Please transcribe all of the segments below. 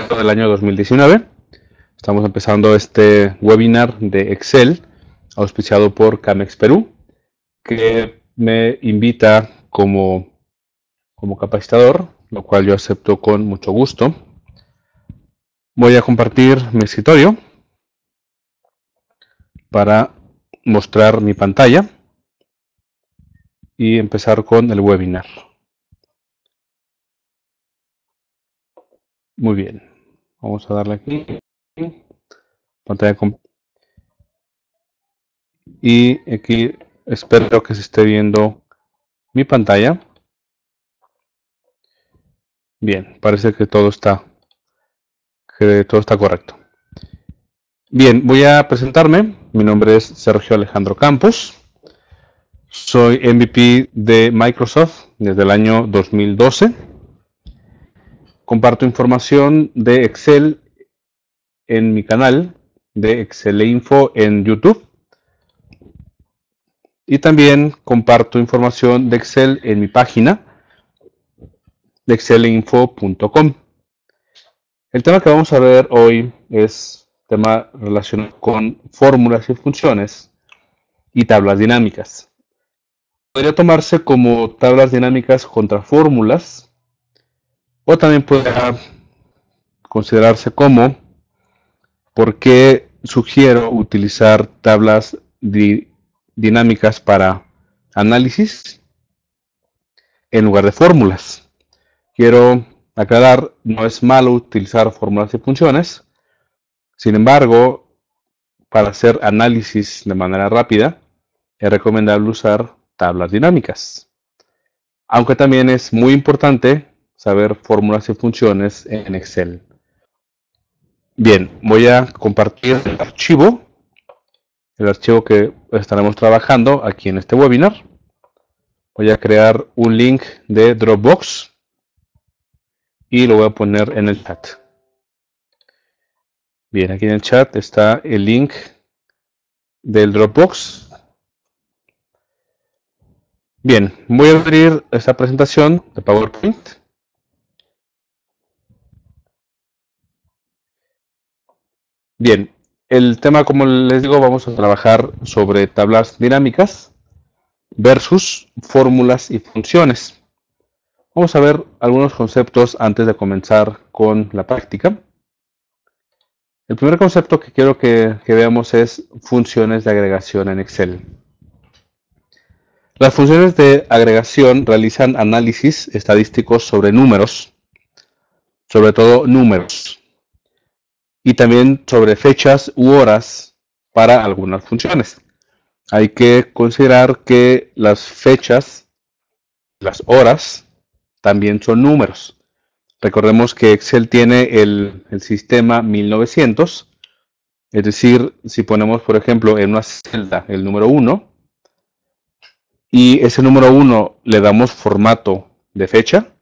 enero del año 2019. Estamos empezando este webinar de Excel, auspiciado por Camex Perú, que me invita como capacitador, lo cual yo acepto con mucho gusto. Voy a compartir mi escritorio para mostrar mi pantalla y empezar con el webinar. Muy bien, vamos a darle aquí, pantalla y aquí espero que se esté viendo mi pantalla. Bien, parece que todo está correcto. Bien, voy a presentarme. Mi nombre es Sergio Alejandro Campos. Soy MVP de Microsoft desde el año 2012. Comparto información de Excel en mi canal de Excel Info en YouTube. Y también comparto información de Excel en mi página de excelinfo.com. El tema que vamos a ver hoy es tema relacionado con fórmulas y funciones y tablas dinámicas. Podría tomarse como tablas dinámicas contra fórmulas, o también podría considerarse como por qué sugiero utilizar tablas dinámicas para análisis en lugar de fórmulas. Quiero aclarar, no es malo utilizar fórmulas y funciones. Sin embargo, para hacer análisis de manera rápida, es recomendable usar tablas dinámicas. Aunque también es muy importante saber fórmulas y funciones en Excel. Bien, voy a compartir el archivo que estaremos trabajando aquí en este webinar. Voy a crear un link de Dropbox y lo voy a poner en el chat. Bien, aquí en el chat está el link del Dropbox. Bien, voy a abrir esta presentación de PowerPoint. Bien, el tema, como les digo, vamos a trabajar sobre tablas dinámicas versus fórmulas y funciones. Vamos a ver algunos conceptos antes de comenzar con la práctica. El primer concepto que quiero que veamos es funciones de agregación en Excel. Las funciones de agregación realizan análisis estadísticos sobre números, sobre todo números, y también sobre fechas u horas para algunas funciones. Hay que considerar que las fechas, las horas, también son números. Recordemos que Excel tiene el sistema 1900, es decir, si ponemos, por ejemplo, en una celda el número 1, y ese número 1 le damos formato de fecha,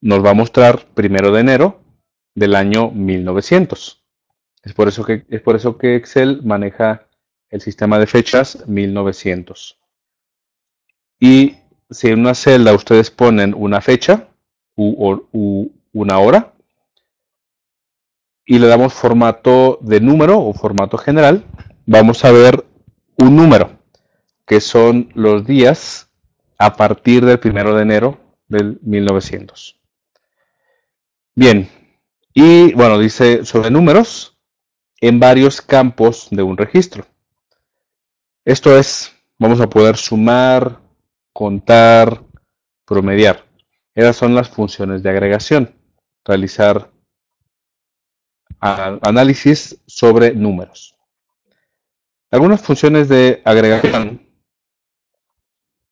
nos va a mostrar 1 de enero del año 1900. Es por eso que Excel maneja el sistema de fechas 1900. Y si en una celda ustedes ponen una fecha u una hora y le damos formato de número o formato general, vamos a ver un número, que son los días a partir del 1 de enero del 1900. Bien, y bueno, dice sobre números en varios campos de un registro. Esto es, vamos a poder sumar, contar, promediar. Esas son las funciones de agregación. Realizar análisis sobre números. Algunas funciones de agregación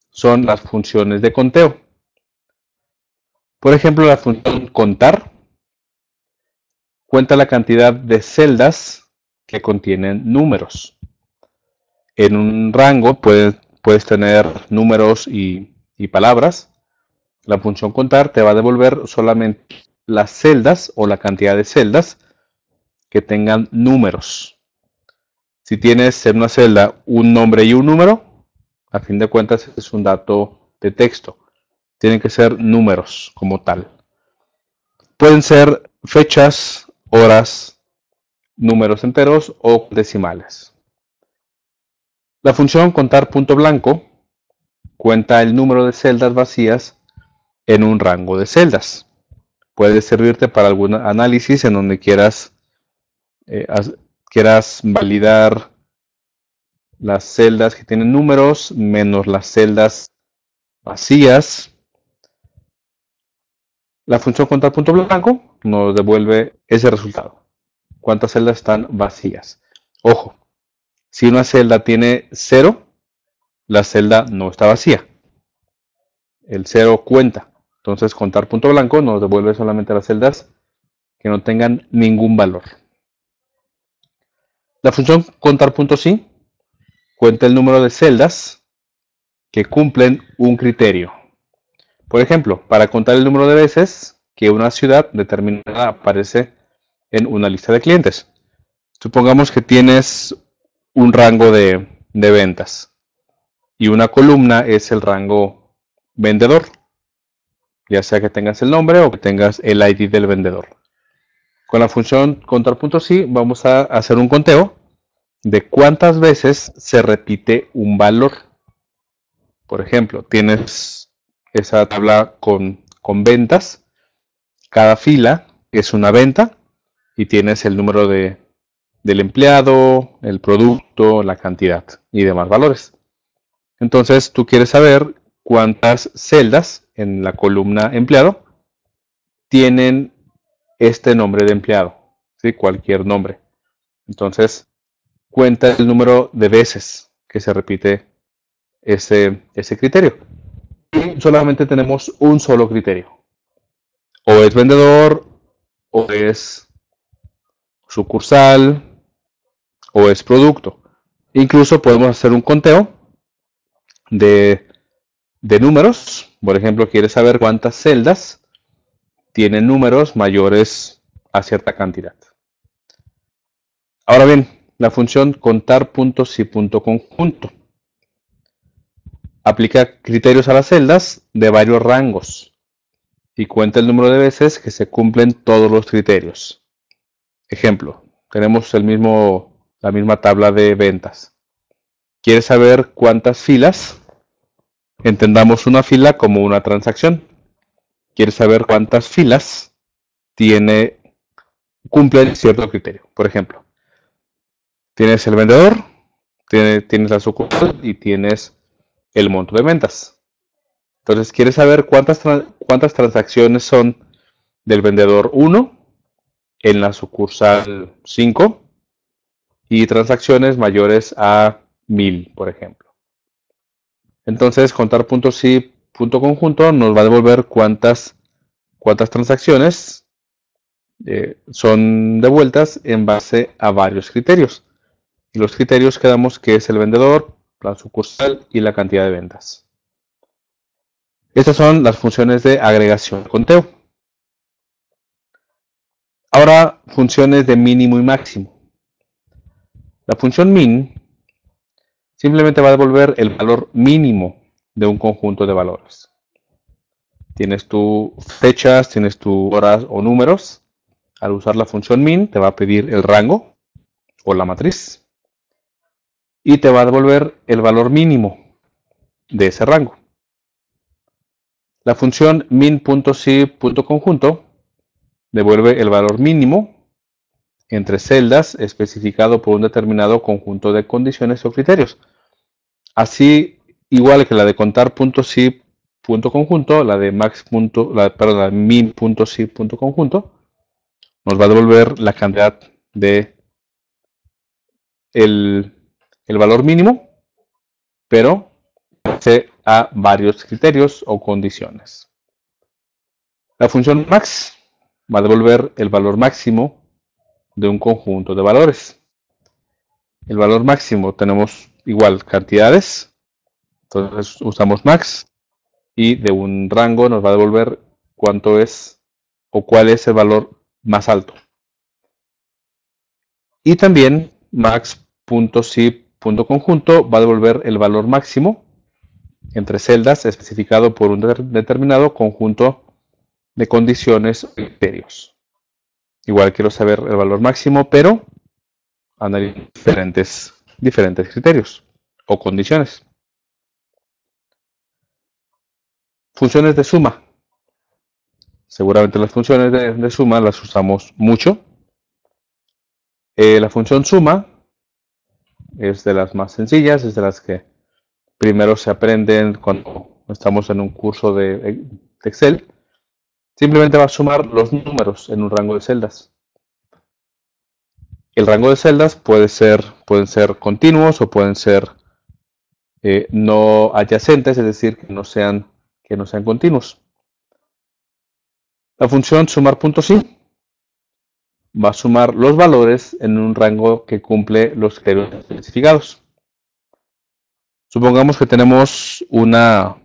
son las funciones de conteo. Por ejemplo, la función contar cuenta la cantidad de celdas que contienen números. En un rango puedes tener números y palabras. La función contar te va a devolver solamente las celdas o la cantidad de celdas que tengan números. Si tienes en una celda un nombre y un número, a fin de cuentas es un dato de texto. Tienen que ser números como tal. Pueden ser fechas horas, números enteros o decimales. La función contar punto blanco cuenta el número de celdas vacías en un rango de celdas. Puede servirte para algún análisis en donde quieras validar las celdas que tienen números menos las celdas vacías. La función contar punto blanco nos devuelve ese resultado. ¿Cuántas celdas están vacías? Ojo, si una celda tiene 0, la celda no está vacía. El 0 cuenta. Entonces contar punto blanco nos devuelve solamente las celdas que no tengan ningún valor. La función contar punto sí cuenta el número de celdas que cumplen un criterio. Por ejemplo, para contar el número de veces que una ciudad determinada aparece en una lista de clientes. Supongamos que tienes un rango de ventas y una columna es el rango vendedor, ya sea que tengas el nombre o que tengas el ID del vendedor. Con la función contar punto sí vamos a hacer un conteo de cuántas veces se repite un valor. Por ejemplo, tienes esa tabla con ventas, cada fila es una venta y tienes el número del empleado, el producto, la cantidad y demás valores. Entonces tú quieres saber cuántas celdas en la columna empleado tienen este nombre de empleado, ¿sí? Cualquier nombre. Entonces cuenta el número de veces que se repite ese criterio. Y solamente tenemos un solo criterio. O es vendedor, o es sucursal, o es producto. Incluso podemos hacer un conteo de números. Por ejemplo, quieres saber cuántas celdas tienen números mayores a cierta cantidad. Ahora bien, la función contar puntos y punto conjunto aplica criterios a las celdas de varios rangos y cuenta el número de veces que se cumplen todos los criterios. Ejemplo, tenemos la misma tabla de ventas. ¿Quieres saber cuántas filas? Entendamos una fila como una transacción. ¿Quieres saber cuántas filas cumplen cierto criterio? Por ejemplo, tienes el vendedor, tienes la sucursal y tienes el monto de ventas. Entonces, ¿quieres saber cuántas transacciones son del vendedor 1 en la sucursal 5 y transacciones mayores a 1000, por ejemplo? Entonces, contar punto sí, punto conjunto nos va a devolver cuántas transacciones son devueltas en base a varios criterios. Y los criterios quedamos que es el vendedor, la sucursal y la cantidad de ventas. Estas son las funciones de agregación y conteo. Ahora, funciones de mínimo y máximo. La función min simplemente va a devolver el valor mínimo de un conjunto de valores. Tienes tus fechas, tienes tus horas o números. Al usar la función min te va a pedir el rango o la matriz y te va a devolver el valor mínimo de ese rango. La función min.si.conjunto devuelve el valor mínimo entre celdas especificado por un determinado conjunto de condiciones o criterios. Así, igual que la de contar.si.conjunto, la de min.si.conjunto nos va a devolver la cantidad de el valor mínimo, pero a varios criterios o condiciones. La función max va a devolver el valor máximo de un conjunto de valores. El valor máximo tenemos igual cantidades, entonces usamos max y de un rango nos va a devolver cuánto es o cuál es el valor más alto. Y también max.si.conjunto va a devolver el valor máximo entre celdas especificado por un determinado conjunto de condiciones o criterios. Igual quiero saber el valor máximo, pero analizo diferentes criterios o condiciones. Funciones de suma. Seguramente las funciones de suma las usamos mucho. La función suma es de las más sencillas, es de las que primero se aprenden cuando estamos en un curso de Excel. Simplemente va a sumar los números en un rango de celdas. El rango de celdas pueden ser continuos o pueden ser no adyacentes, es decir, que no sean continuos. La función sumar puntos sí va a sumar los valores en un rango que cumple los criterios especificados. Supongamos que tenemos una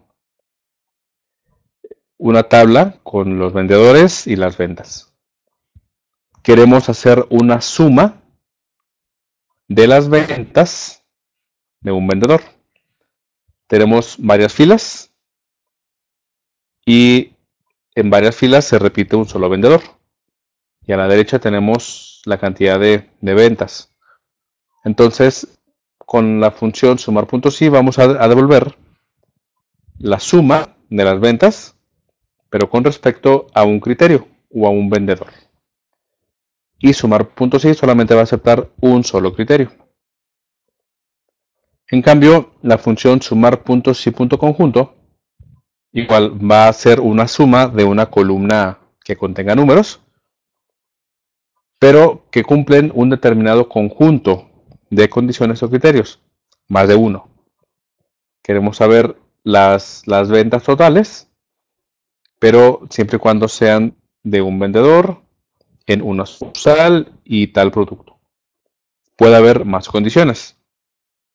tabla con los vendedores y las ventas. Queremos hacer una suma de las ventas de un vendedor. Tenemos varias filas y en varias filas se repite un solo vendedor. Y a la derecha tenemos la cantidad de ventas. Entonces, con la función sumar puntos sí vamos a devolver la suma de las ventas, pero con respecto a un criterio o a un vendedor. Y sumar puntos sí solamente va a aceptar un solo criterio. En cambio, la función sumar puntos sí punto conjunto igual va a ser una suma de una columna que contenga números, pero que cumplen un determinado conjunto de condiciones o criterios, más de uno. Queremos saber las ventas totales, pero siempre y cuando sean de un vendedor, en una sucursal y tal producto. Puede haber más condiciones,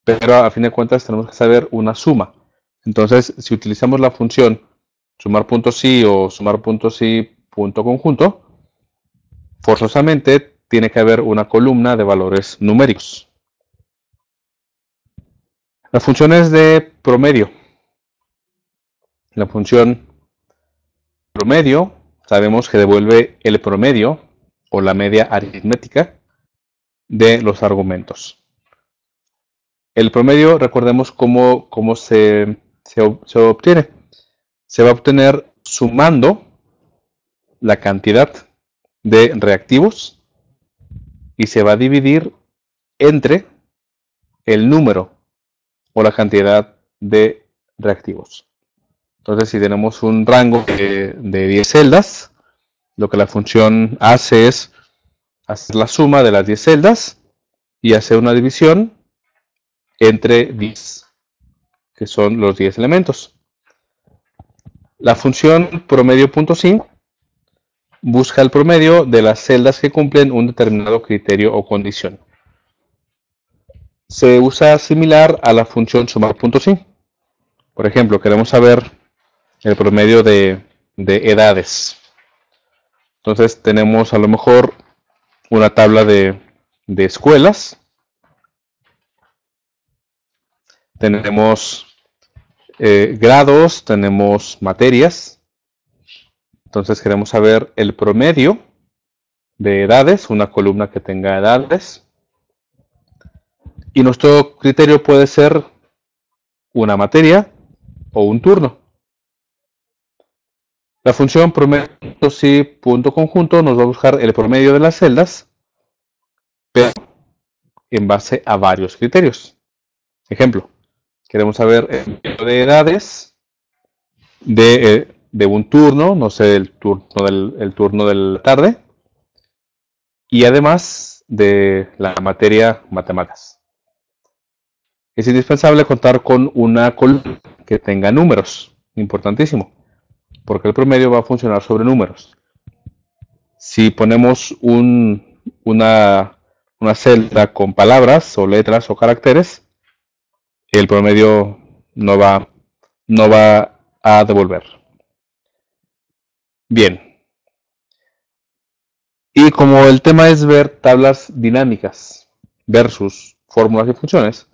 pero a fin de cuentas tenemos que saber una suma. Entonces, si utilizamos la función sumar puntos sí o sumar puntos sí punto conjunto, forzosamente tiene que haber una columna de valores numéricos. Las funciones de promedio. La función promedio sabemos que devuelve el promedio o la media aritmética de los argumentos. El promedio, recordemos cómo se obtiene. Se va a obtener sumando la cantidad de reactivos y se va a dividir entre el número o la cantidad de reactivos. Entonces, si tenemos un rango de 10 celdas, lo que la función hace es hacer la suma de las 10 celdas y hacer una división entre 10, que son los 10 elementos. La función promedio.sin busca el promedio de las celdas que cumplen un determinado criterio o condición. Se usa similar a la función sumar.sin. Por ejemplo, queremos saber el promedio de edades. Entonces tenemos a lo mejor una tabla de escuelas. Tenemos grados, tenemos materias. Entonces queremos saber el promedio de edades, una columna que tenga edades. Y nuestro criterio puede ser una materia o un turno. La función promedio.sí.conjunto nos va a buscar el promedio de las celdas, pero en base a varios criterios. Ejemplo, queremos saber el número de edades de un turno, no sé, el turno de la tarde, y además de la materia matemáticas. Es indispensable contar con una columna que tenga números, importantísimo, porque el promedio va a funcionar sobre números. Si ponemos una celda con palabras o letras o caracteres, el promedio no va a devolver. Bien. Y como el tema es ver tablas dinámicas versus fórmulas y funciones,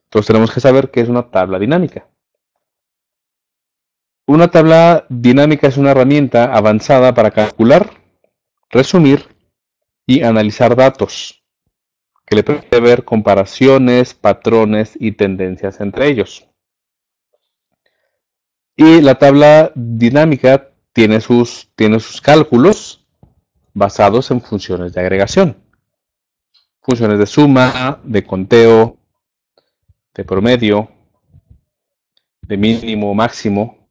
entonces tenemos que saber qué es una tabla dinámica. Una tabla dinámica es una herramienta avanzada para calcular, resumir y analizar datos, que le permite ver comparaciones, patrones y tendencias entre ellos. Y la tabla dinámica tiene sus cálculos basados en funciones de agregación. Funciones de suma, de conteo, de promedio, de mínimo, máximo.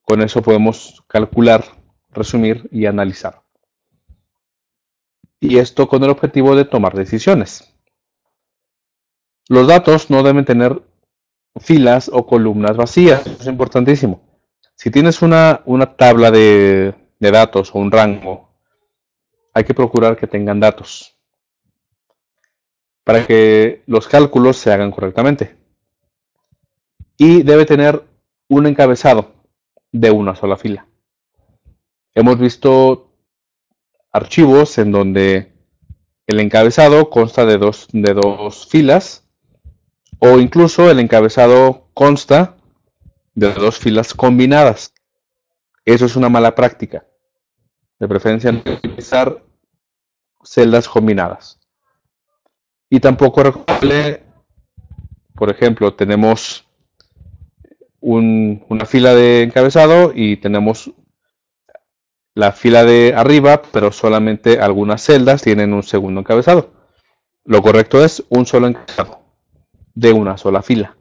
Con eso podemos calcular, resumir y analizar. Y esto con el objetivo de tomar decisiones. Los datos no deben tener filas o columnas vacías. Eso es importantísimo. Si tienes una tabla de datos o un rango, hay que procurar que tengan datos para que los cálculos se hagan correctamente. Y debe tener un encabezado de una sola fila. Hemos visto archivos en donde el encabezado consta de dos filas, o incluso el encabezado consta de dos filas combinadas. Eso es una mala práctica. De preferencia no utilizar celdas combinadas. Y tampoco recomendable, por ejemplo, tenemos una fila de encabezado y tenemos la fila de arriba, pero solamente algunas celdas tienen un segundo encabezado. Lo correcto es un solo encabezado de una sola fila.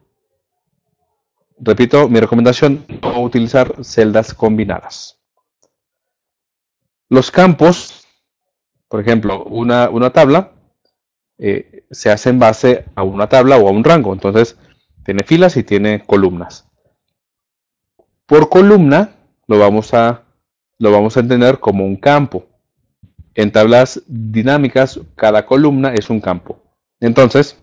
Repito, mi recomendación, no utilizar celdas combinadas. Los campos, por ejemplo, una tabla se hace en base a una tabla o a un rango. Entonces, tiene filas y tiene columnas. Por columna lo vamos a entender como un campo. En tablas dinámicas, cada columna es un campo. Entonces,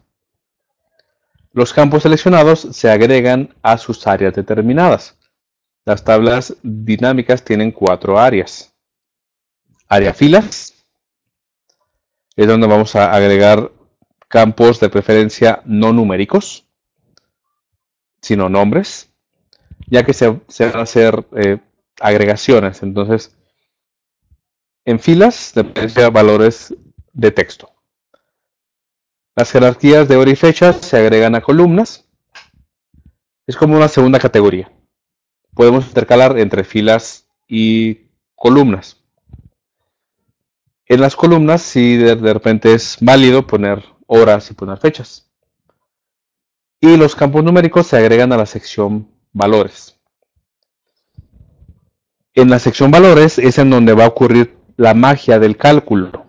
los campos seleccionados se agregan a sus áreas determinadas. Las tablas dinámicas tienen 4 áreas. Área filas, es donde vamos a agregar campos de preferencia no numéricos, sino nombres, ya que se van a hacer agregaciones. Entonces, en filas, de preferencia valores de texto. Las jerarquías de hora y fecha se agregan a columnas. Es como una segunda categoría. Podemos intercalar entre filas y columnas. En las columnas, sí, de repente es válido poner horas y poner fechas. Y los campos numéricos se agregan a la sección valores. En la sección valores es en donde va a ocurrir la magia del cálculo.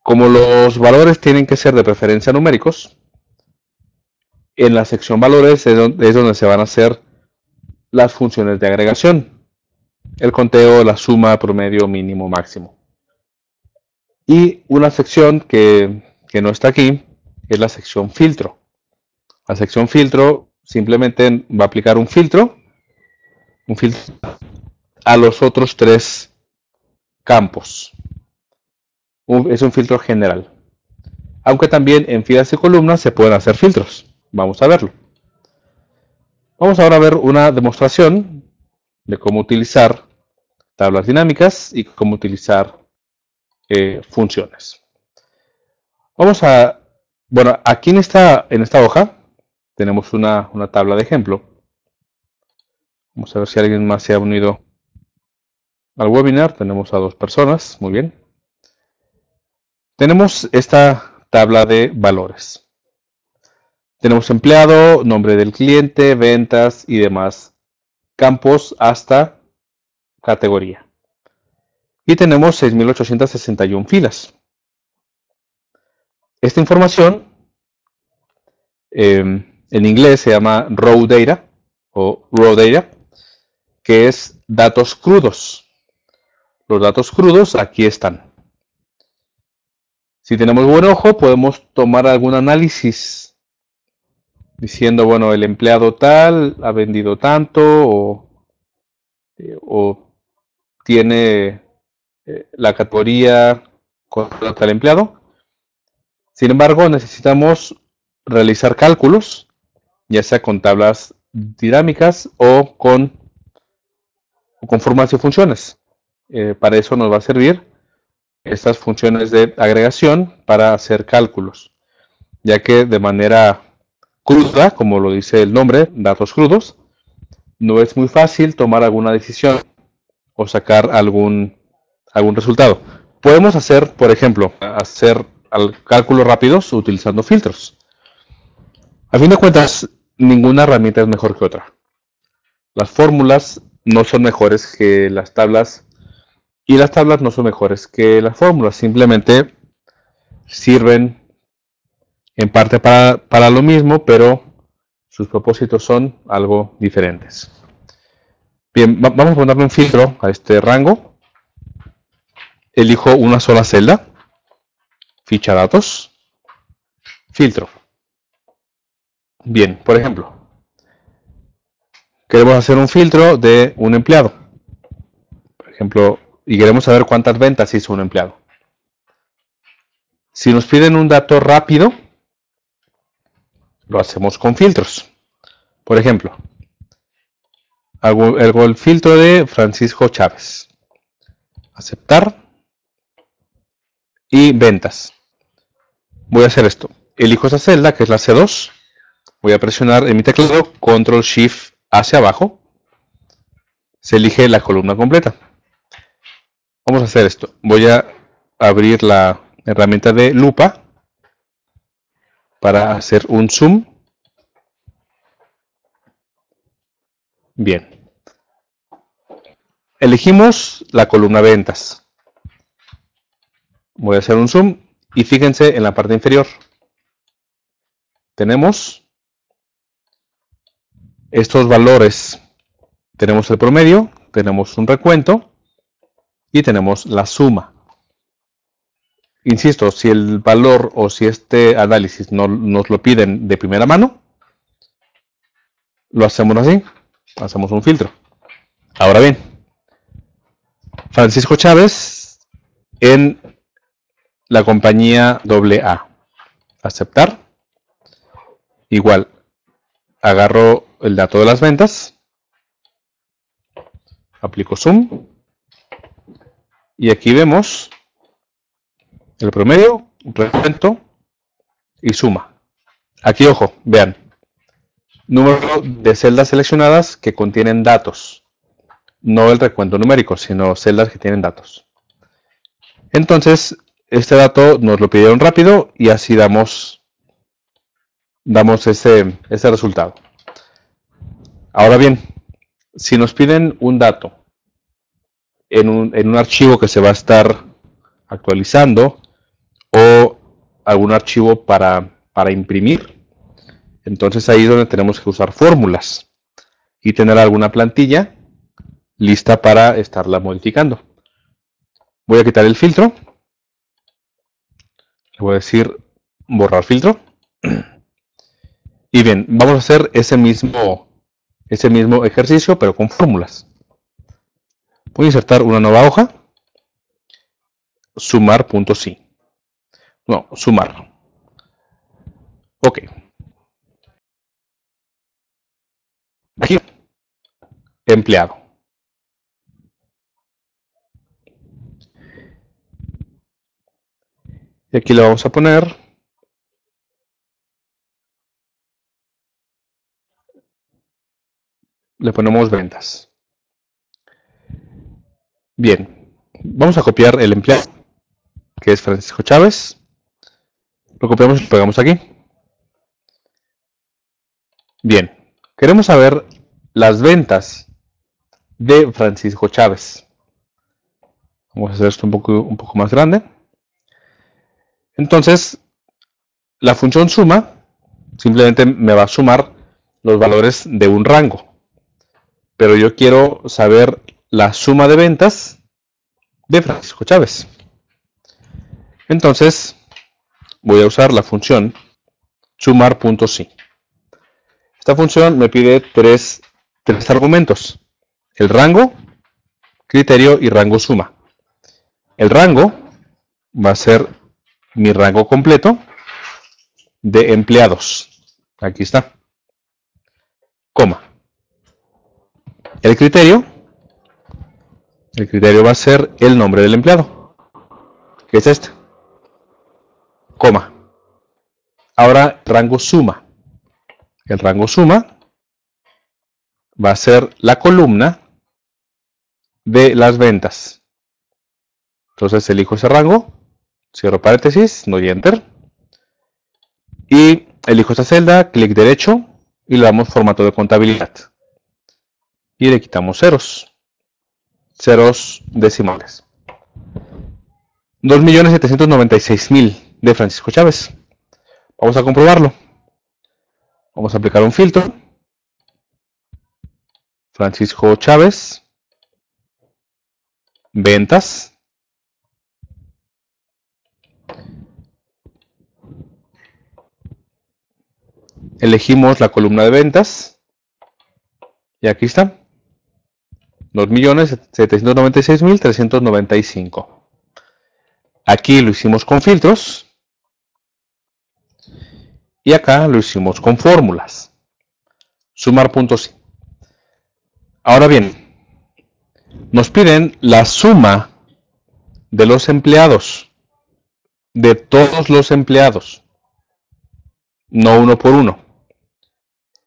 Como los valores tienen que ser de preferencia numéricos, en la sección valores es donde se van a hacer las funciones de agregación. El conteo, la suma, promedio, mínimo, máximo. Y una sección que no está aquí es la sección filtro. La sección filtro simplemente va a aplicar un filtro a los otros 3 campos. Es un filtro general. Aunque también en filas y columnas se pueden hacer filtros. Vamos a verlo. Vamos ahora a ver una demostración de cómo utilizar tablas dinámicas y cómo utilizar funciones. Vamos a, bueno, aquí en esta hoja tenemos una tabla de ejemplo. Vamos a ver si alguien más se ha unido al webinar. Tenemos a 2 personas, muy bien. Tenemos esta tabla de valores. Tenemos empleado, nombre del cliente, ventas y demás campos hasta categoría. Y tenemos 6.861 filas. Esta información en inglés se llama raw data o raw data, que es datos crudos. Los datos crudos aquí están. Si tenemos buen ojo, podemos tomar algún análisis diciendo, bueno, el empleado tal ha vendido tanto o tiene la categoría con tal empleado. Sin embargo, necesitamos realizar cálculos, ya sea con tablas dinámicas o con formas y funciones. Para eso nos va a servir estas funciones de agregación para hacer cálculos, ya que de manera cruda, como lo dice el nombre, datos crudos, no es muy fácil tomar alguna decisión o sacar algún resultado. Podemos hacer, por ejemplo, cálculos rápidos utilizando filtros. A fin de cuentas, ninguna herramienta es mejor que otra. Las fórmulas no son mejores que las tablas y las tablas no son mejores que las fórmulas. Simplemente sirven en parte para lo mismo, pero sus propósitos son algo diferentes. Bien, vamos a ponerle un filtro a este rango. Elijo una sola celda, ficha datos, filtro. Bien, por ejemplo, queremos hacer un filtro de un empleado. Por ejemplo, y queremos saber cuántas ventas hizo un empleado. Si nos piden un dato rápido, lo hacemos con filtros. Por ejemplo, hago el filtro de Francisco Chávez. Aceptar. Y ventas. Voy a hacer esto. Elijo esta celda, que es la C2. Voy a presionar en mi teclado Control Shift hacia abajo. Se elige la columna completa. Vamos a hacer esto. Voy a abrir la herramienta de lupa para hacer un zoom. Bien. Elegimos la columna ventas. Voy a hacer un zoom y fíjense en la parte inferior. Tenemos estos valores. Tenemos el promedio, tenemos un recuento y tenemos la suma. Insisto, si el valor o si este análisis no nos lo piden de primera mano, lo hacemos así, hacemos un filtro. Ahora bien, Francisco Chávez en la compañía AA. Aceptar. Igual, agarro el dato de las ventas, aplico zoom y aquí vemos el promedio, recuento y suma. Aquí, ojo, vean, número de celdas seleccionadas que contienen datos, no el recuento numérico, sino celdas que tienen datos. Entonces, este dato nos lo pidieron rápido y así damos ese resultado. Ahora bien, si nos piden un dato en un archivo que se va a estar actualizando o algún archivo para imprimir, entonces ahí es donde tenemos que usar fórmulas y tener alguna plantilla lista para estarla modificando. Voy a quitar el filtro. Le voy a decir borrar filtro. Y bien, vamos a hacer ese mismo ejercicio, pero con fórmulas. Voy a insertar una nueva hoja. Sumar.si. No, sumar. Ok. Aquí, empleado. Y aquí le vamos a poner le ponemos ventas. Bien, vamos a copiar el empleado, que es Francisco Chávez. Lo copiamos y lo pegamos aquí. Bien, queremos saber las ventas de Francisco Chávez. Vamos a hacer esto un poco más grande. Entonces, la función suma simplemente me va a sumar los valores de un rango. Pero yo quiero saber la suma de ventas de Francisco Chávez. Entonces, voy a usar la función sumar.si. Esta función me pide tres argumentos: el rango, criterio y rango suma. El rango va a ser mi rango completo de empleados. Aquí está. Coma. El criterio va a ser el nombre del empleado. que es este, coma. Ahora rango suma. El rango suma va a ser la columna de las ventas. Entonces elijo ese rango, cierro paréntesis, doy enter y elijo esta celda, clic derecho y le damos formato de contabilidad y le quitamos ceros decimales. 2.796.000 de Francisco Chávez. Vamos a comprobarlo. Vamos a aplicar un filtro. Francisco Chávez. Ventas. Elegimos la columna de ventas. Y aquí está. 2.796.395. Aquí lo hicimos con filtros. Y acá lo hicimos con fórmulas. Sumar puntos. Ahora bien, nos piden la suma de los empleados. De todos los empleados. No uno por uno.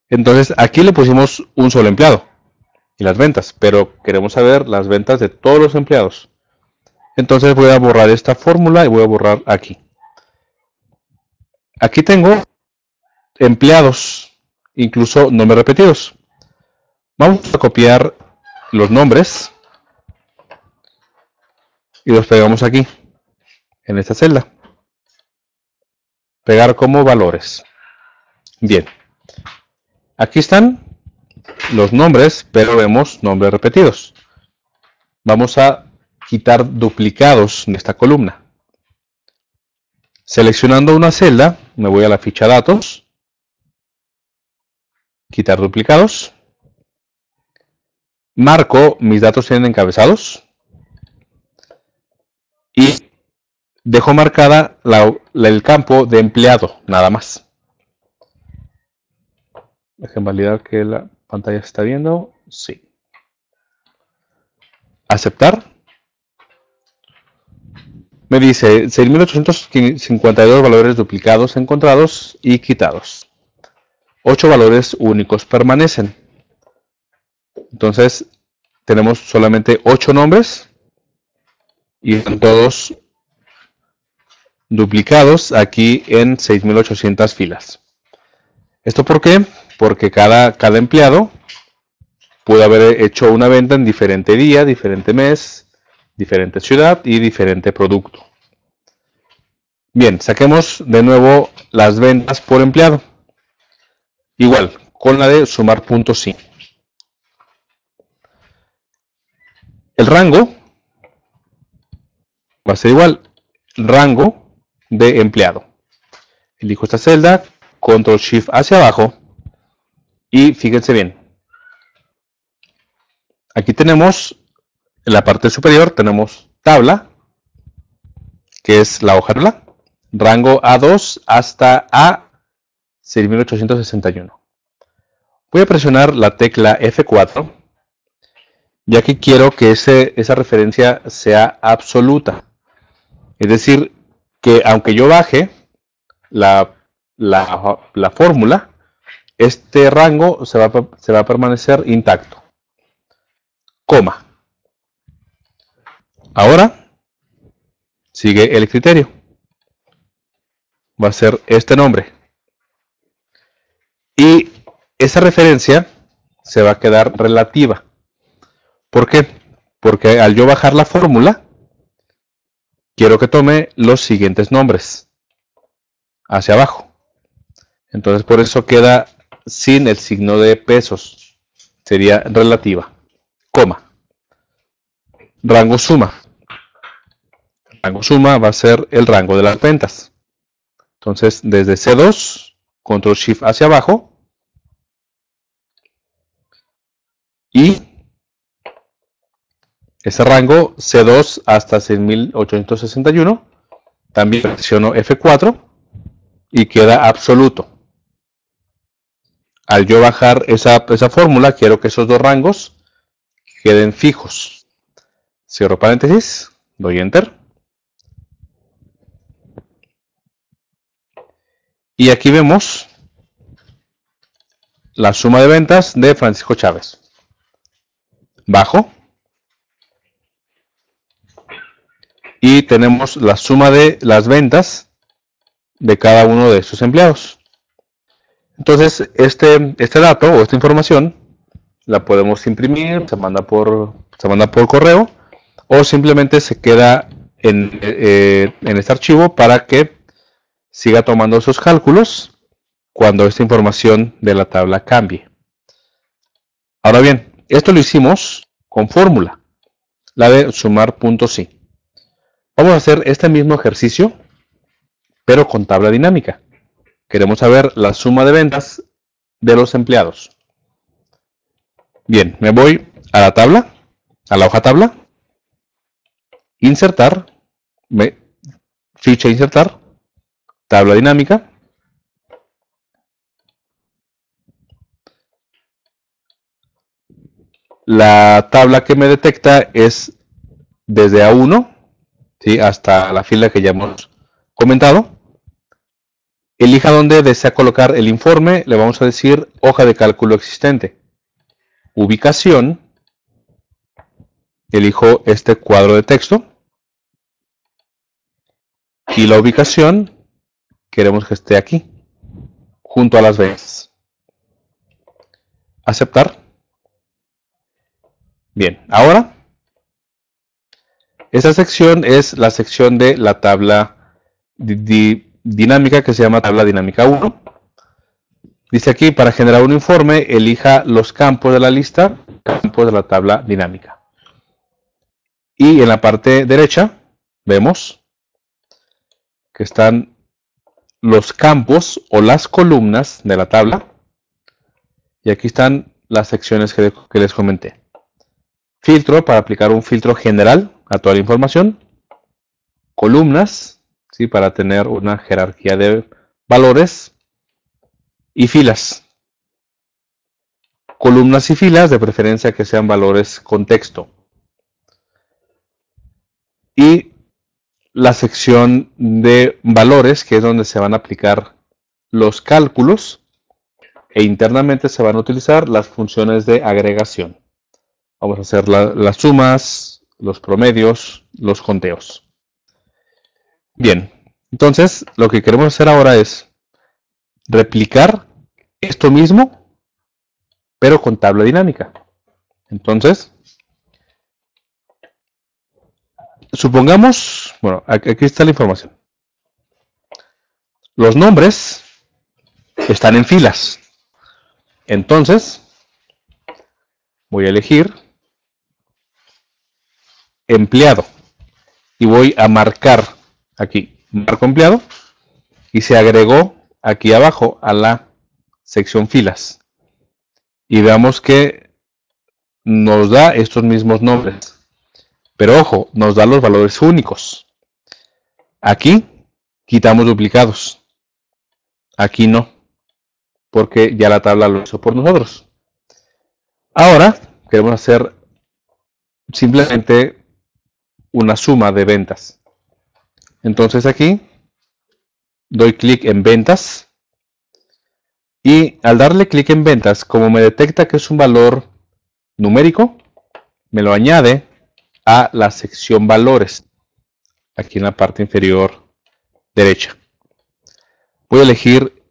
Entonces aquí le pusimos un solo empleado. Y las ventas. Pero queremos saber las ventas de todos los empleados. Entonces voy a borrar esta fórmula y voy a borrar aquí. Aquí tengo empleados, incluso nombres repetidos. Vamos a copiar los nombres y los pegamos aquí, en esta celda. Pegar como valores. Bien. Aquí están los nombres, pero vemos nombres repetidos. Vamos a quitar duplicados de esta columna. Seleccionando una celda, me voy a la ficha datos, quitar duplicados, marco mis datos en encabezados y dejo marcada el campo de empleado, nada más. Dejen validar que la pantalla se está viendo. Sí. Aceptar. Me dice 6.852 valores duplicados encontrados y quitados. 8 valores únicos permanecen. Entonces tenemos solamente 8 nombres y están todos duplicados aquí en 6.800 filas. ¿Esto por qué? Porque cada empleado puede haber hecho una venta en diferente día, diferente mes, diferente ciudad y diferente producto. Bien, saquemos de nuevo las ventas por empleado. Igual, con la de sumar puntos sí. El rango va a ser igual, rango de empleado. Elijo esta celda, control shift hacia abajo y fíjense bien. Aquí tenemos, en la parte superior tenemos tabla, que es la hoja tabla, rango A2 hasta A6.861. Voy a presionar la tecla F4, ya que quiero que esa referencia sea absoluta. Es decir, que aunque yo baje la fórmula, este rango se va a permanecer intacto. Coma. Ahora sigue el criterio. Va a ser este nombre. Y esa referencia se va a quedar relativa. ¿Por qué? Porque al yo bajar la fórmula, quiero que tome los siguientes nombres hacia abajo. Entonces por eso queda sin el signo de pesos. Sería relativa. Coma. Rango suma. Rango suma va a ser el rango de las ventas. Entonces desde C2, control shift hacia abajo. Y ese rango C2 hasta 6.861. También presiono F4 y queda absoluto. Al yo bajar esa fórmula, quiero que esos dos rangos queden fijos. Cierro paréntesis, doy enter Y aquí vemos la suma de ventas de Francisco Chávez. Bajo. Y tenemos la suma de las ventas de cada uno de sus empleados. Entonces, este dato o esta información la podemos imprimir, se manda por correo, o simplemente se queda en este archivo para que siga tomando esos cálculos cuando esta información de la tabla cambie. Ahora bien, esto lo hicimos con fórmula, la de sumar puntos sí. Vamos a hacer este mismo ejercicio, pero con tabla dinámica. Queremos saber la suma de ventas de los empleados. Bien, me voy a la tabla, a la hoja tabla, insertar, ficha insertar, tabla dinámica. La tabla que me detecta es desde A1, ¿sí?, hasta la fila que ya hemos comentado. Elija donde desea colocar el informe, le vamos a decir hoja de cálculo existente. Ubicación, elijo este cuadro de texto. Y la ubicación, queremos que esté aquí, junto a las ventas. Aceptar. Bien, ahora, esta sección es la sección de la tabla dinámica que se llama tabla dinámica 1. Dice aquí, para generar un informe, elija los campos de la lista, campos de la tabla dinámica. Y en la parte derecha vemos que están los campos o las columnas de la tabla. Y aquí están las secciones que les comenté. Filtro, para aplicar un filtro general a toda la información. Columnas, ¿sí?, para tener una jerarquía de valores. Y filas. Columnas y filas, de preferencia que sean valores con texto. Y la sección de valores, que es donde se van a aplicar los cálculos, e internamente se van a utilizar las funciones de agregación. Vamos a hacer las sumas, los promedios, los conteos. Bien, entonces lo que queremos hacer ahora es replicar esto mismo, pero con tabla dinámica. Entonces, supongamos, bueno, aquí está la información. Los nombres están en filas. Entonces, voy a elegir empleado y voy a marcar aquí, marco empleado, y se agregó aquí abajo a la sección filas. Y veamos que nos da estos mismos nombres. Pero ojo, nos da los valores únicos. Aquí quitamos duplicados. Aquí no, porque ya la tabla lo hizo por nosotros. Ahora queremos hacer simplemente una suma de ventas. Entonces aquí doy clic en ventas. Y al darle clic en ventas, como me detecta que es un valor numérico, me lo añade a la sección valores, aquí en la parte inferior derecha. Voy a elegir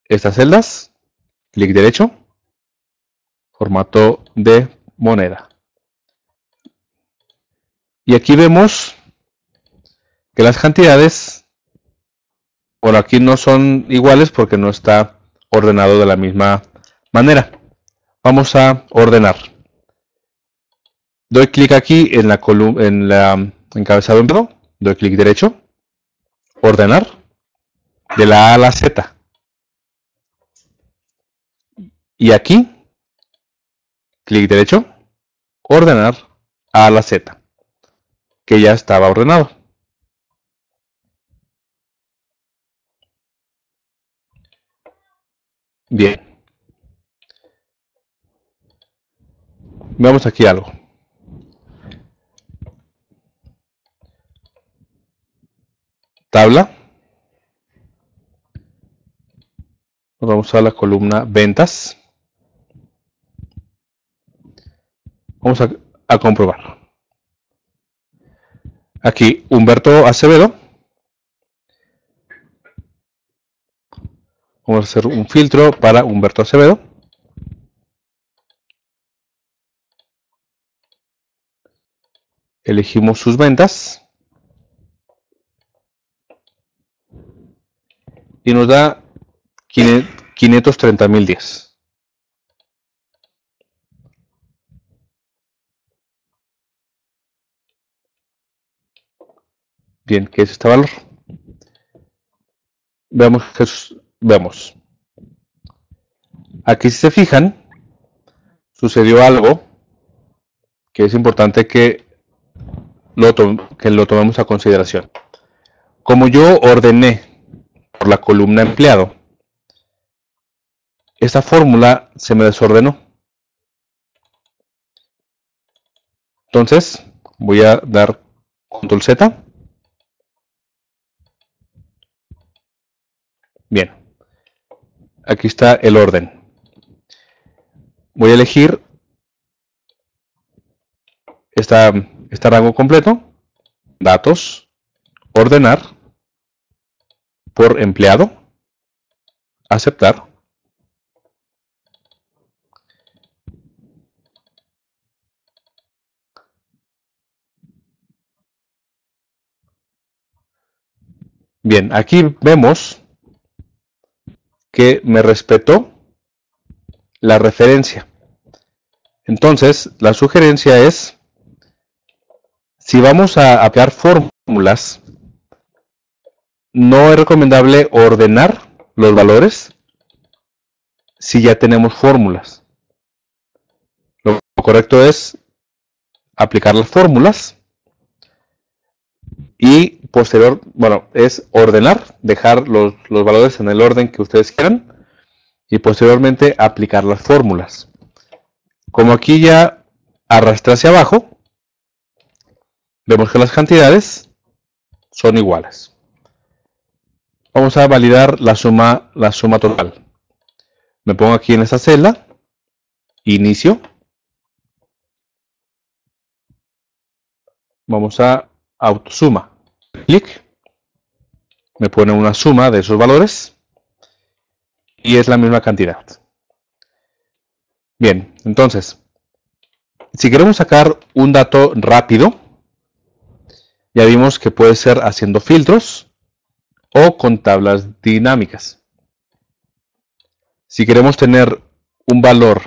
estas celdas, clic derecho, formato de moneda. Y aquí vemos que las cantidades, por aquí no son iguales porque no está ordenado de la misma manera. Vamos a ordenar. Doy clic aquí en la columna, en la encabezado empleado, doy clic derecho, ordenar, de la A a la Z. Y aquí, clic derecho, ordenar A a la Z, que ya estaba ordenado. Bien. Veamos aquí algo. Tabla. Nos vamos a la columna ventas. Vamos a comprobar. Aquí Humberto Acevedo. Vamos a hacer un filtro para Humberto Acevedo. Elegimos sus ventas. Y nos da 530.010. Bien, ¿qué es este valor? Veamos. Aquí, si se fijan, sucedió algo que es importante que lo tomemos a consideración. Como yo ordené por la columna empleado, esta fórmula se me desordenó. Entonces, voy a dar Control Z. Bien, aquí está el orden. Voy a elegir este rango completo, datos, ordenar, por empleado, aceptar. Bien, aquí vemos que me respetó la referencia. Entonces, la sugerencia es, si vamos a aplicar fórmulas, no es recomendable ordenar los valores si ya tenemos fórmulas. Lo correcto es aplicar las fórmulas y es ordenar, dejar los valores en el orden que ustedes quieran y posteriormente aplicar las fórmulas. Como aquí ya arrastré hacia abajo, vemos que las cantidades son iguales. Vamos a validar la suma total. Me pongo aquí en esta celda, inicio. Vamos a autosuma. Clic. Me pone una suma de esos valores y es la misma cantidad. Bien, entonces, si queremos sacar un dato rápido, ya vimos que puede ser haciendo filtros o con tablas dinámicas. Si queremos tener un valor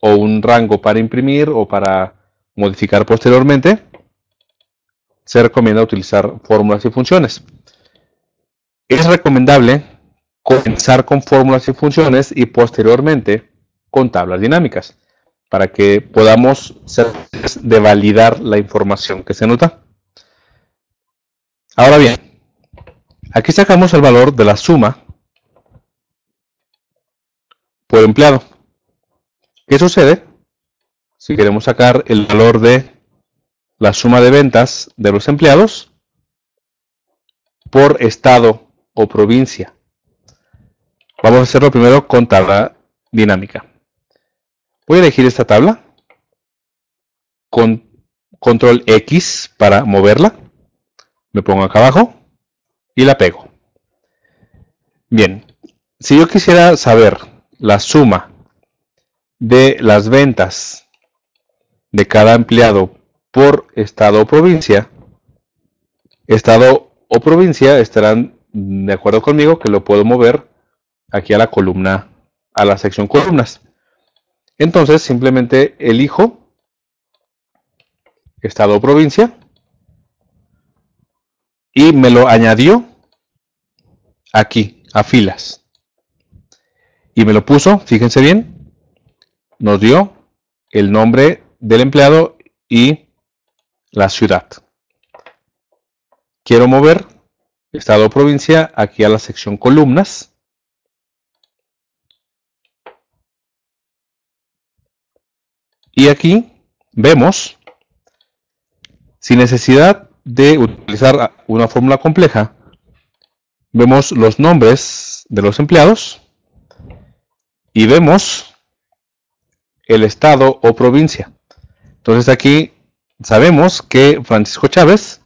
o un rango para imprimir o para modificar posteriormente, se recomienda utilizar fórmulas y funciones. Es recomendable comenzar con fórmulas y funciones y posteriormente con tablas dinámicas para que podamos ser capaces de validar la información que se nos da. Ahora bien, aquí sacamos el valor de la suma por empleado. ¿Qué sucede si queremos sacar el valor de la suma de ventas de los empleados por estado o provincia? Vamos a hacerlo primero con tabla dinámica. Voy a elegir esta tabla con control X para moverla. Me pongo acá abajo y la pego. Bien, si yo quisiera saber la suma de las ventas de cada empleado por estado o provincia, estado o provincia estarán de acuerdo conmigo que lo puedo mover aquí a la columna, a la sección columnas. Entonces simplemente elijo estado o provincia y me lo añadió aquí a filas y me lo puso, fíjense bien, nos dio el nombre del empleado y la ciudad. Quiero mover estado o provincia aquí a la sección columnas. Y aquí vemos, sin necesidad de utilizar una fórmula compleja, vemos los nombres de los empleados y vemos el estado o provincia. Entonces aquí sabemos que Francisco Chávez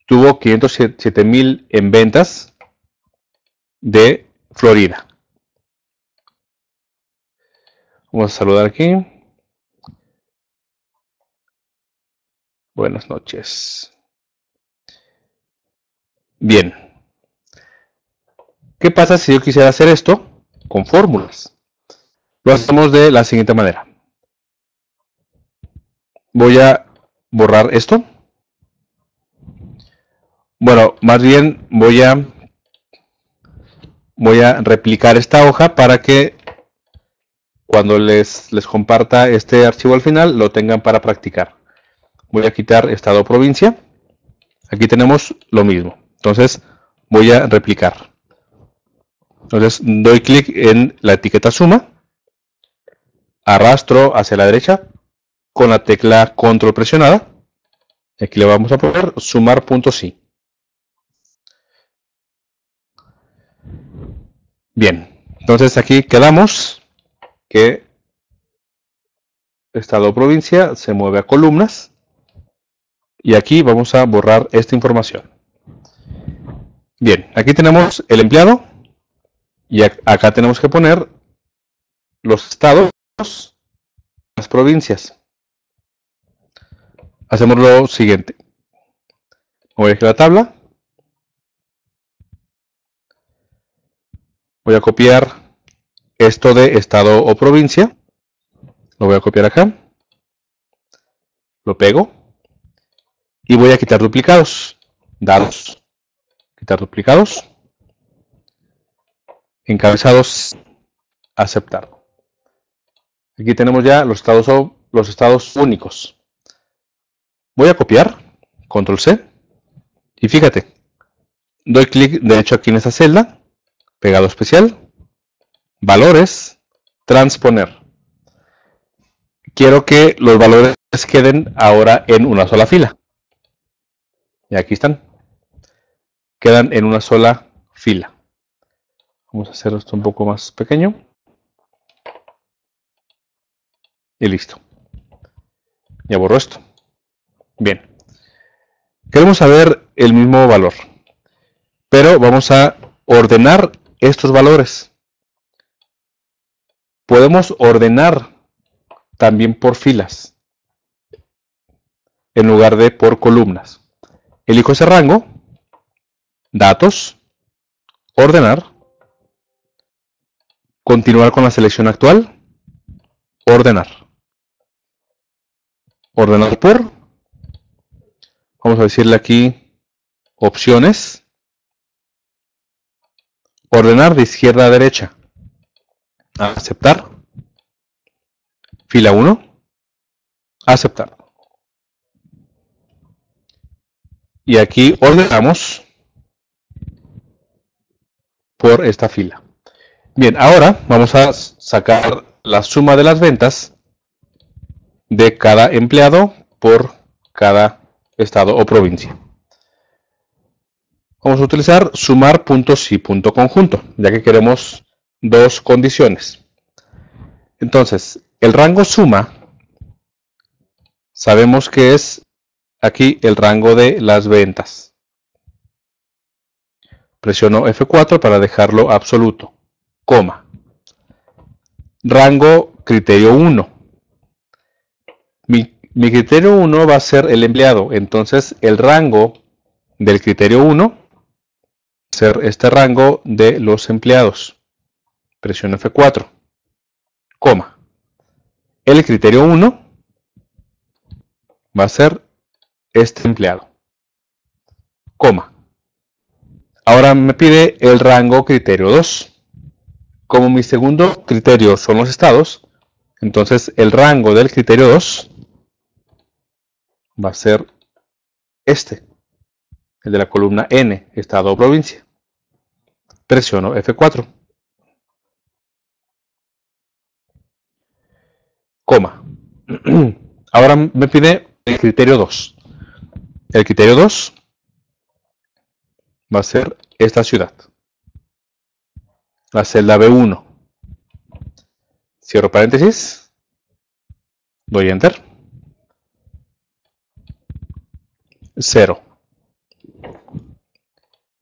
tuvo 507,000 en ventas de Florida. Vamos a saludar aquí. Buenas noches. Bien. ¿Qué pasa si yo quisiera hacer esto con fórmulas? Lo hacemos de la siguiente manera. Voy a borrar esto. Bueno, más bien voy a replicar esta hoja para que cuando les comparta este archivo al final lo tengan para practicar. Voy a quitar estado o provincia. Aquí tenemos lo mismo. Entonces voy a replicar. Entonces doy clic en la etiqueta suma. Arrastro hacia la derecha con la tecla control presionada. Aquí le vamos a poner sumar.si. Bien, entonces aquí quedamos que estado o provincia se mueve a columnas. Y aquí vamos a borrar esta información. Bien, aquí tenemos el empleado. Y acá tenemos que poner los estados, las provincias. Hacemos lo siguiente. Voy aquí a la tabla. Voy a copiar esto de estado o provincia. Lo voy a copiar acá. Lo pego. Y voy a quitar duplicados. Dados. Quitar duplicados. Encabezados. Aceptar. Aquí tenemos ya los estados únicos. Voy a copiar. Control C. Y fíjate. Doy clic derecho aquí en esta celda. Pegado especial. Valores. Transponer. Quiero que los valores queden ahora en una sola fila. Y aquí están. Quedan en una sola fila. Vamos a hacer esto un poco más pequeño. Y listo. Ya borro esto. Bien. Queremos saber el mismo valor. Pero vamos a ordenar estos valores. Podemos ordenar también por filas. En lugar de por columnas. Elijo ese rango. Datos. Ordenar. Continuar con la selección actual. Ordenar. Ordenar por. Vamos a decirle aquí opciones. Ordenar de izquierda a derecha. Aceptar. Fila 1. Aceptar. Y aquí ordenamos por esta fila. Bien, ahora vamos a sacar la suma de las ventas de cada empleado por cada estado o provincia. Vamos a utilizar sumar.si.conjunto, ya que queremos dos condiciones. Entonces, el rango suma, sabemos que es aquí el rango de las ventas. Presiono F4 para dejarlo absoluto, coma. Rango criterio 1. Mi criterio 1 va a ser el empleado, entonces el rango del criterio 1 va a ser este rango de los empleados. Presiono F4, coma. El criterio 1 va a ser este empleado, coma. Ahora me pide el rango criterio 2. Como mi segundo criterio son los estados, entonces el rango del criterio 2 va a ser este, el de la columna N, estado o provincia. Presiono F4, coma. Ahora me pide el criterio 2. El criterio 2 va a ser esta ciudad, la celda B1. cierro paréntesis, doy Enter, 0.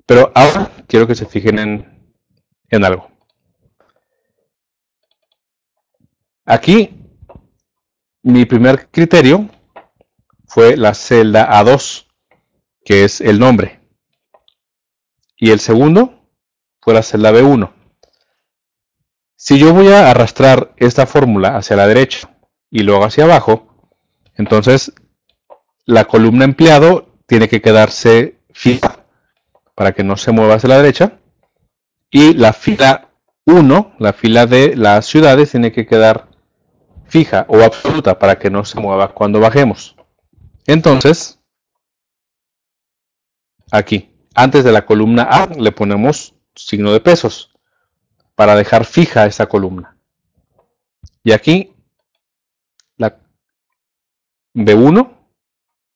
Pero ahora quiero que se fijen en algo. Aquí, mi primer criterio fue la celda A2, que es el nombre. Y el segundo fue la celda B1. Si yo voy a arrastrar esta fórmula hacia la derecha y luego hacia abajo, entonces la columna empleado tiene que quedarse fija para que no se mueva hacia la derecha. Y la fila 1, la fila de las ciudades, tiene que quedar fija o absoluta para que no se mueva cuando bajemos. Entonces, aquí, antes de la columna A, le ponemos signo de pesos para dejar fija esa columna. Y aquí, la B1,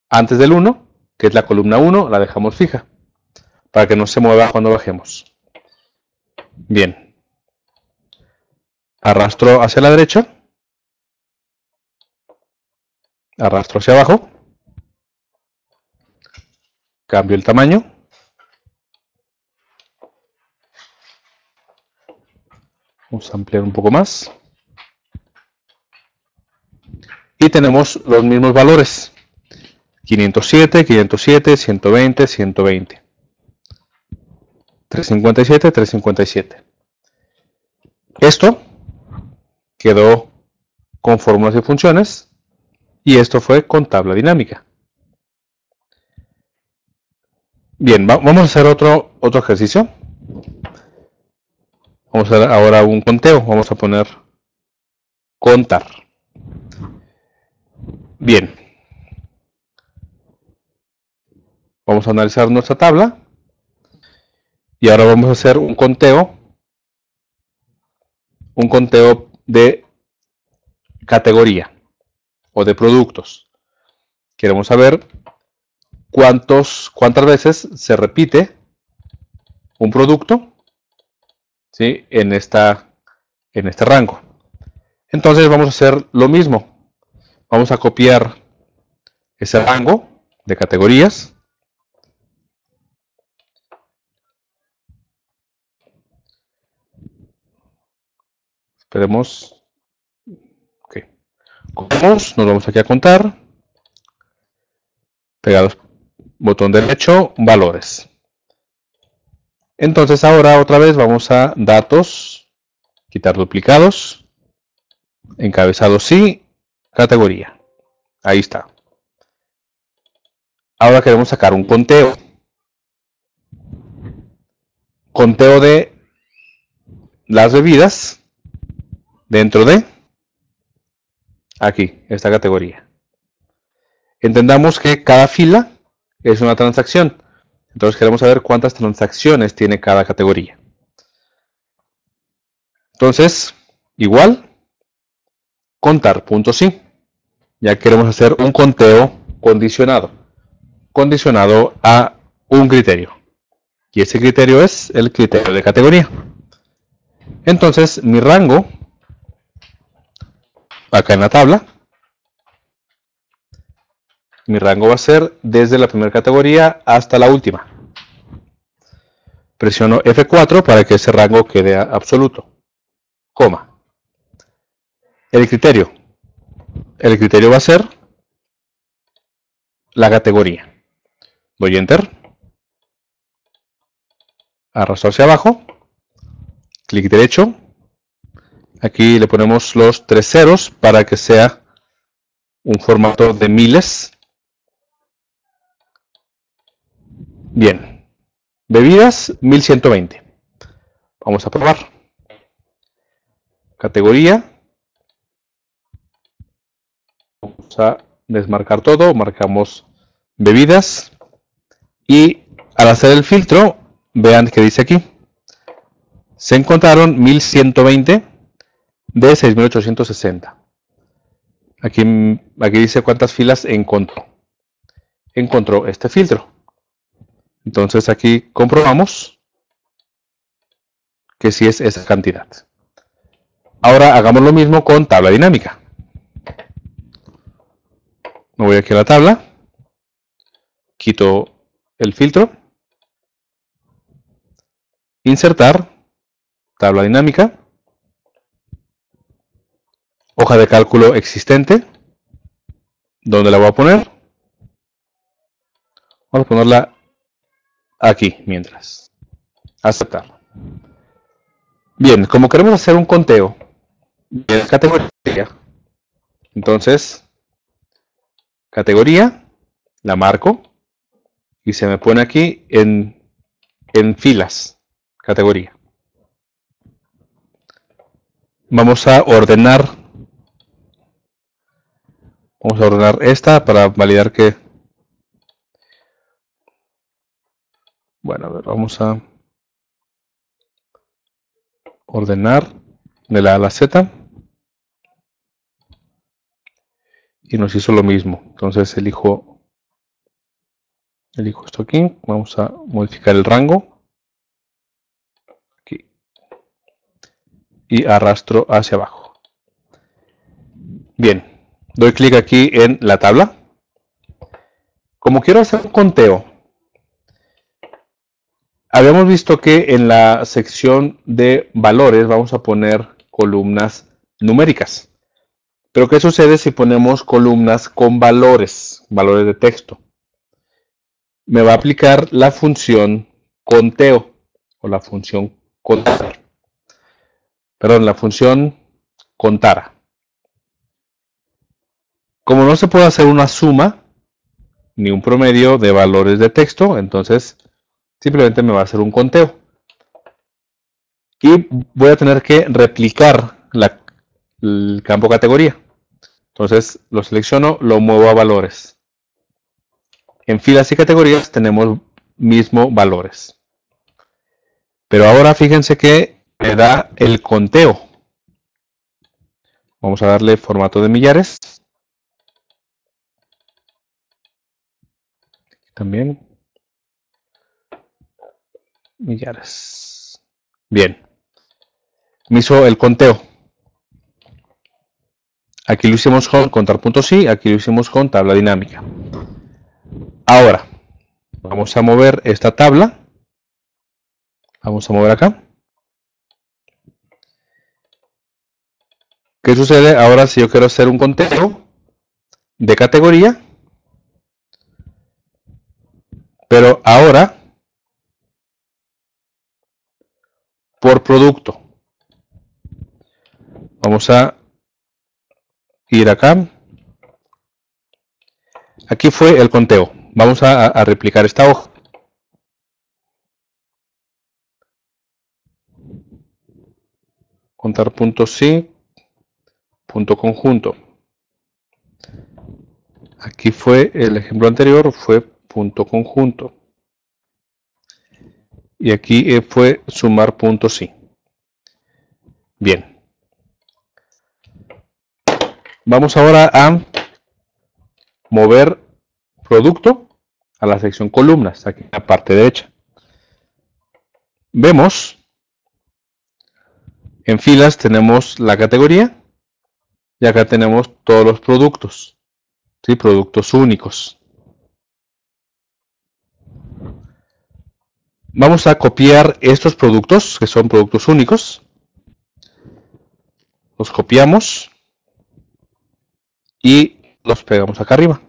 antes del 1, que es la columna 1, la dejamos fija para que no se mueva cuando bajemos. Bien. Arrastro hacia la derecha. Arrastro hacia abajo. Cambio el tamaño. Vamos a ampliar un poco más. Y tenemos los mismos valores. 507, 507, 120, 120. 357, 357. Esto quedó con fórmulas y funciones. Y esto fue con tabla dinámica. Bien, vamos a hacer otro ejercicio. Vamos a hacer ahora un conteo. Vamos a poner contar. Bien. Vamos a analizar nuestra tabla. Y ahora vamos a hacer un conteo. Un conteo de categoría o de productos. Queremos saber cuántas veces se repite un producto, ¿sí?, en este rango. Entonces vamos a hacer lo mismo. Vamos a copiar ese rango de categorías. Esperemos. Ok. Nos vamos aquí a contar. Pegados, botón derecho, valores. Entonces ahora otra vez vamos a datos, quitar duplicados, encabezado sí, categoría. Ahí está. Ahora queremos sacar un conteo. Conteo de las bebidas dentro de aquí, esta categoría. Entendamos que cada fila es una transacción. Entonces queremos saber cuántas transacciones tiene cada categoría. Entonces, igual, contar.sí. Ya queremos hacer un conteo condicionado. Condicionado a un criterio. Y ese criterio es el criterio de categoría. Entonces, mi rango, acá en la tabla, mi rango va a ser desde la primera categoría hasta la última. Presiono F4 para que ese rango quede absoluto. Coma. El criterio va a ser la categoría. Doy Enter. Arrastro hacia abajo. Clic derecho. Aquí le ponemos los 3 ceros para que sea un formato de miles. Bien. Bebidas 1120. Vamos a probar. Categoría. Vamos a desmarcar todo. Marcamos bebidas. Y al hacer el filtro, vean que dice aquí. Se encontraron 1120 de 6860. Aquí dice cuántas filas encontró. Encontró este filtro. Entonces aquí comprobamos que sí es esa cantidad. Ahora hagamos lo mismo con tabla dinámica. Me voy aquí a la tabla, quito el filtro, insertar, tabla dinámica, hoja de cálculo existente, ¿dónde la voy a poner? Vamos a ponerla aquí mientras. Aceptar. Bien, como queremos hacer un conteo de categoría, entonces, categoría, la marco y se me pone aquí en filas, categoría. Vamos a ordenar esta para validar que... Bueno, a ver, vamos a ordenar de la A a la Z. Y nos hizo lo mismo. Entonces elijo esto aquí. Vamos a modificar el rango. Aquí. Y arrastro hacia abajo. Bien. Doy clic aquí en la tabla. Como quiero hacer un conteo, habíamos visto que en la sección de valores vamos a poner columnas numéricas. Pero ¿qué sucede si ponemos columnas con valores de texto? Me va a aplicar la función conteo o la función contar. Perdón, la función contara. Como no se puede hacer una suma ni un promedio de valores de texto, entonces simplemente me va a hacer un conteo. Y voy a tener que replicar el campo categoría. Entonces lo selecciono, lo muevo a valores. En filas y categorías tenemos mismo valores. Pero ahora fíjense que me da el conteo. Vamos a darle formato de millares. También. Millares. Bien. Me hizo el conteo. Aquí lo hicimos con contar.si, aquí lo hicimos con tabla dinámica. Ahora, vamos a mover esta tabla. Vamos a mover acá. ¿Qué sucede ahora si yo quiero hacer un conteo de categoría? Pero ahora por producto. Vamos a ir acá. Aquí fue el conteo. Vamos a replicar esta hoja. Contar.si, punto conjunto. Aquí fue el ejemplo anterior, fue punto conjunto. Y aquí fue sumar.si. Bien. Vamos ahora a mover producto a la sección columnas, aquí en la parte derecha. Vemos, en filas tenemos la categoría y acá tenemos todos los productos, ¿sí? Productos únicos. Vamos a copiar estos productos, que son productos únicos. Los copiamos y los pegamos acá arriba.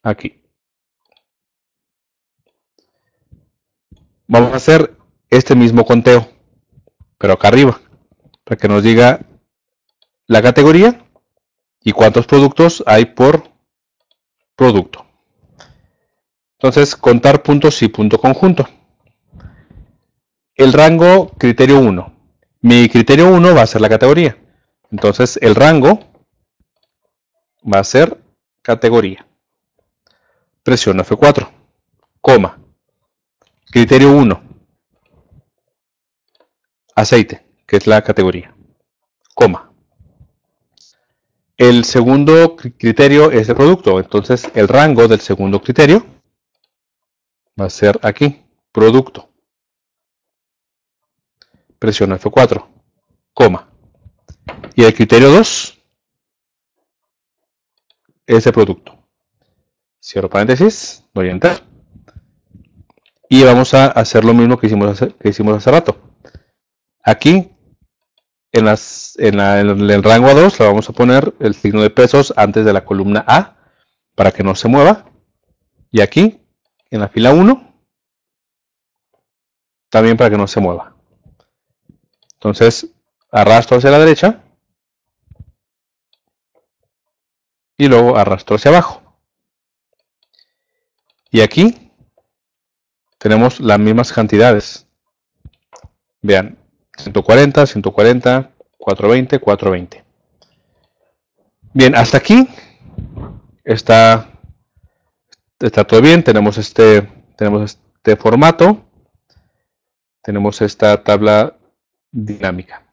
Aquí. Vamos a hacer este mismo conteo, pero acá arriba, para que nos diga la categoría y cuántos productos hay por producto. Entonces, contar.si.conjunto. El rango criterio 1. Mi criterio 1 va a ser la categoría. Entonces, el rango va a ser categoría. Presiono F4, coma. Criterio 1. Aceite, que es la categoría. Coma. El segundo criterio es el producto. Entonces, el rango del segundo criterio va a ser aquí, producto. presiono F4, coma. Y el criterio 2, ese producto. Cierro paréntesis, doy Enter. Y vamos a hacer lo mismo que hicimos hace rato. Aquí, en el rango A2, le vamos a poner el signo de pesos antes de la columna A, para que no se mueva. Y aquí, en la fila 1, también para que no se mueva. Entonces, arrastro hacia la derecha. Y luego arrastro hacia abajo. Y aquí tenemos las mismas cantidades. Vean, 140, 140, 420, 420. Bien, hasta aquí está todo bien. Tenemos este formato. Tenemos esta tabla dinámica.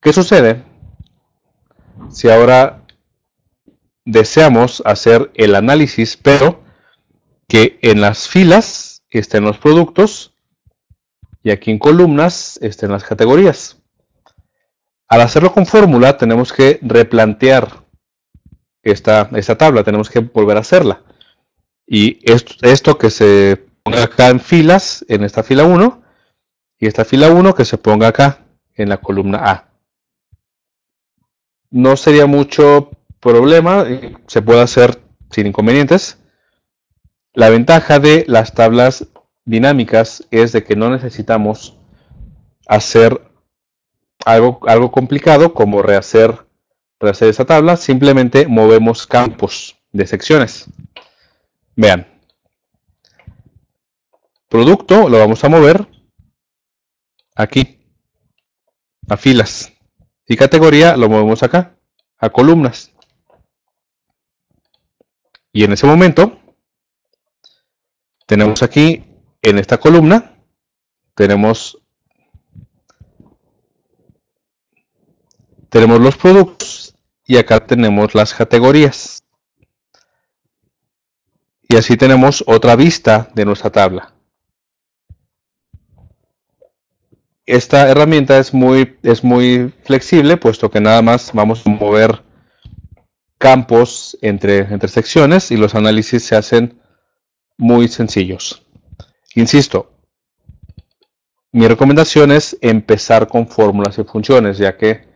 ¿Qué sucede si ahora deseamos hacer el análisis, pero que en las filas estén los productos y aquí en columnas estén las categorías? Al hacerlo con fórmula tenemos que replantear esta tabla, tenemos que volver a hacerla. Y esto que se ponga acá en filas, en esta fila 1, y esta fila 1 que se ponga acá en la columna A. No sería mucho problema, se puede hacer sin inconvenientes. La ventaja de las tablas dinámicas es de que no necesitamos hacer algo complicado como rehacer esa tabla, simplemente movemos campos de secciones. Vean, producto lo vamos a mover aquí a filas y categoría lo movemos acá a columnas. Y en ese momento tenemos aquí en esta columna tenemos los productos y acá tenemos las categorías. Y así tenemos otra vista de nuestra tabla. Esta herramienta es muy flexible, puesto que nada más vamos a mover campos entre secciones y los análisis se hacen muy sencillos. Insisto, mi recomendación es empezar con fórmulas y funciones, ya que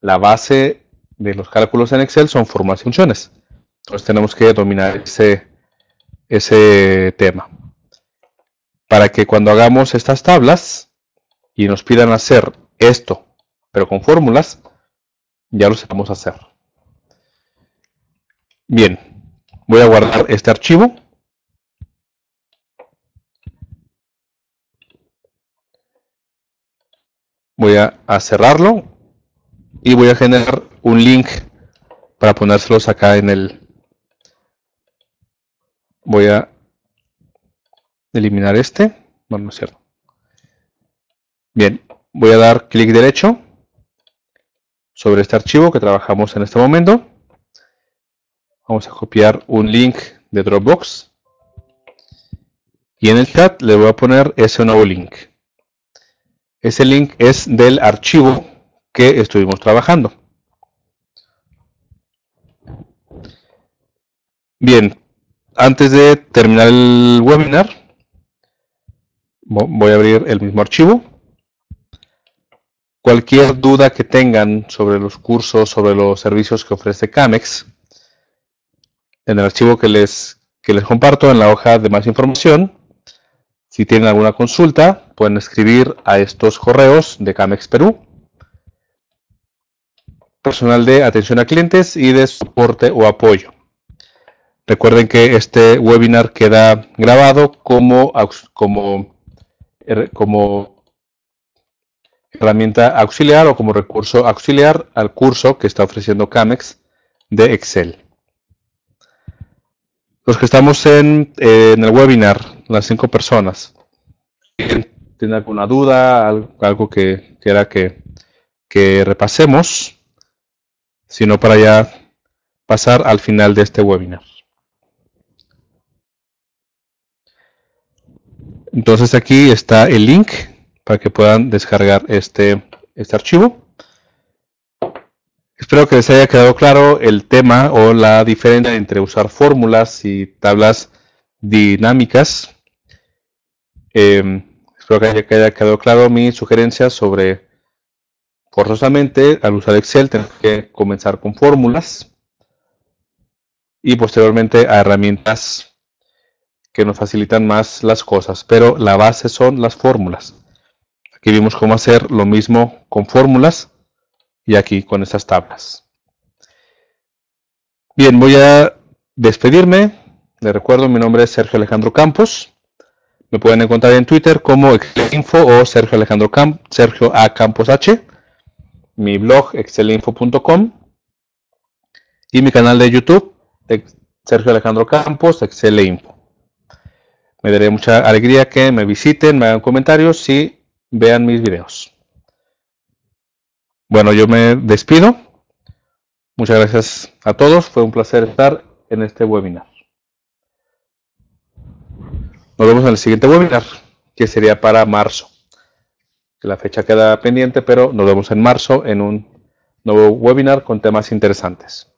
la base de los cálculos en Excel son fórmulas y funciones. Entonces tenemos que dominar ese tema. Para que cuando hagamos estas tablas y nos pidan hacer esto, pero con fórmulas, ya lo sabemos hacer. Bien, voy a guardar este archivo. Voy a cerrarlo y voy a generar un link para ponérselos acá en el... Voy a eliminar este. Bueno, no es cierto. Bien, voy a dar clic derecho sobre este archivo que trabajamos en este momento. Vamos a copiar un link de Dropbox. Y en el chat le voy a poner ese nuevo link. Ese link es del archivo que estuvimos trabajando. Bien, antes de terminar el webinar, voy a abrir el mismo archivo. Cualquier duda que tengan sobre los cursos, sobre los servicios que ofrece Camex, en el archivo que les comparto en la hoja de más información, si tienen alguna consulta, pueden escribir a estos correos de Camex Perú, personal de atención a clientes y de soporte o apoyo. Recuerden que este webinar queda grabado como herramienta auxiliar o como recurso auxiliar al curso que está ofreciendo Camex de Excel. Los que estamos en el webinar, las 5 personas, ¿tienen alguna duda, algo que quiera que repasemos? Si no, para ya pasar al final de este webinar. Entonces aquí está el link para que puedan descargar este archivo. Espero que les haya quedado claro el tema o la diferencia entre usar fórmulas y tablas dinámicas. Espero que haya quedado claro mi sugerencia sobre, forzosamente, al usar Excel, tenemos que comenzar con fórmulas y posteriormente a herramientas que nos facilitan más las cosas, pero la base son las fórmulas. Aquí vimos cómo hacer lo mismo con fórmulas y aquí con estas tablas. Bien, voy a despedirme. Les recuerdo, mi nombre es Sergio Alejandro Campos. Me pueden encontrar en Twitter como excelinfo o Sergio A. Campos H. Mi blog excelinfo.com y mi canal de YouTube Sergio Alejandro Campos Excelinfo. Me daré mucha alegría que me visiten, me hagan comentarios y vean mis videos. Bueno, yo me despido. Muchas gracias a todos. Fue un placer estar en este webinar. Nos vemos en el siguiente webinar, que sería para marzo. La fecha queda pendiente, pero nos vemos en marzo en un nuevo webinar con temas interesantes.